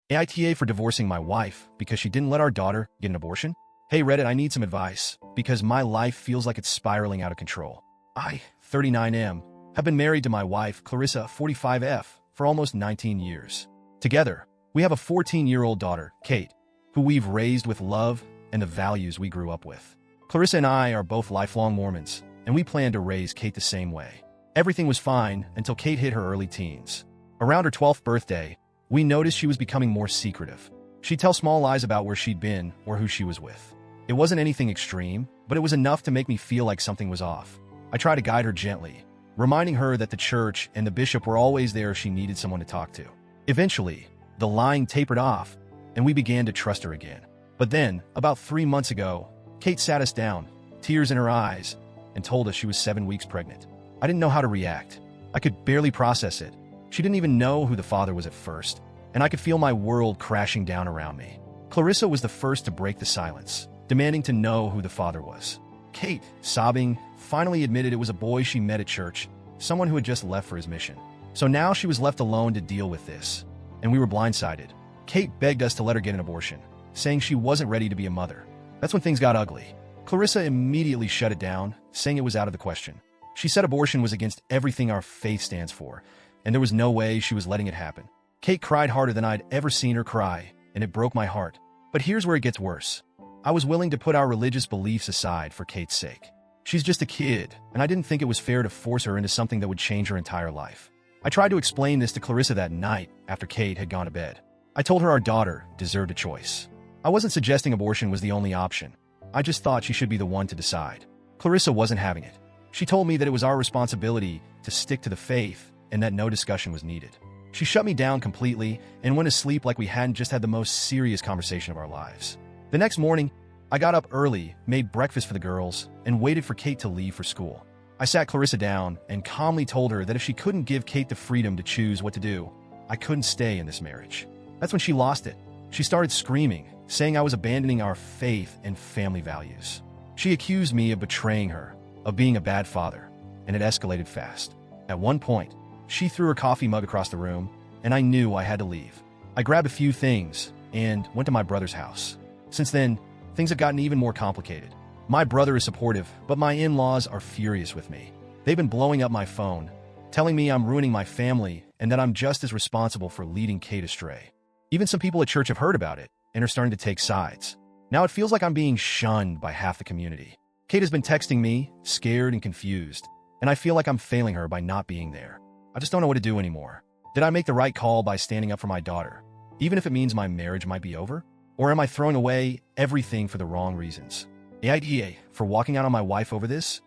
AITA for divorcing my wife because she didn't let our daughter get an abortion? Hey Reddit, I need some advice because my life feels like it's spiraling out of control. I, 39M, have been married to my wife, Clarissa, 45F, for almost 19 years. Together, we have a 14-year-old daughter, Kate, who we've raised with love and the values we grew up with. Clarissa and I are both lifelong Mormons, and we plan to raise Kate the same way. Everything was fine until Kate hit her early teens. Around her 12th birthday, we noticed she was becoming more secretive. She'd tell small lies about where she'd been or who she was with. It wasn't anything extreme, but it was enough to make me feel like something was off. I tried to guide her gently, reminding her that the church and the bishop were always there if she needed someone to talk to. Eventually, the lying tapered off, and we began to trust her again. But then, about 3 months ago, Kate sat us down, tears in her eyes, and told us she was 7 weeks pregnant. I didn't know how to react. I could barely process it. She didn't even know who the father was at first, and I could feel my world crashing down around me. Clarissa was the first to break the silence, demanding to know who the father was. Kate, sobbing, finally admitted it was a boy she met at church, someone who had just left for his mission. So now she was left alone to deal with this, and we were blindsided. Kate begged us to let her get an abortion, saying she wasn't ready to be a mother. That's when things got ugly. Clarissa immediately shut it down, saying it was out of the question. She said abortion was against everything our faith stands for, and there was no way she was letting it happen. Kate cried harder than I'd ever seen her cry, and it broke my heart. But here's where it gets worse. I was willing to put our religious beliefs aside for Kate's sake. She's just a kid, and I didn't think it was fair to force her into something that would change her entire life. I tried to explain this to Clarissa that night after Kate had gone to bed. I told her our daughter deserved a choice. I wasn't suggesting abortion was the only option. I just thought she should be the one to decide. Clarissa wasn't having it. She told me that it was our responsibility to stick to the faith and that no discussion was needed. She shut me down completely and went to sleep like we hadn't just had the most serious conversation of our lives. The next morning, I got up early, made breakfast for the girls, and waited for Kate to leave for school. I sat Clarissa down and calmly told her that if she couldn't give Kate the freedom to choose what to do, I couldn't stay in this marriage. That's when she lost it. She started screaming, saying I was abandoning our faith and family values. She accused me of betraying her, of being a bad father, and it escalated fast. At one point, she threw her coffee mug across the room, and I knew I had to leave. I grabbed a few things and went to my brother's house. Since then, things have gotten even more complicated. My brother is supportive, but my in-laws are furious with me. They've been blowing up my phone, telling me I'm ruining my family and that I'm just as responsible for leading Kate astray. Even some people at church have heard about it and are starting to take sides. Now it feels like I'm being shunned by half the community. Kate has been texting me, scared and confused, and I feel like I'm failing her by not being there. I just don't know what to do anymore. Did I make the right call by standing up for my daughter, even if it means my marriage might be over? Or am I throwing away everything for the wrong reasons? AITA for walking out on my wife over this?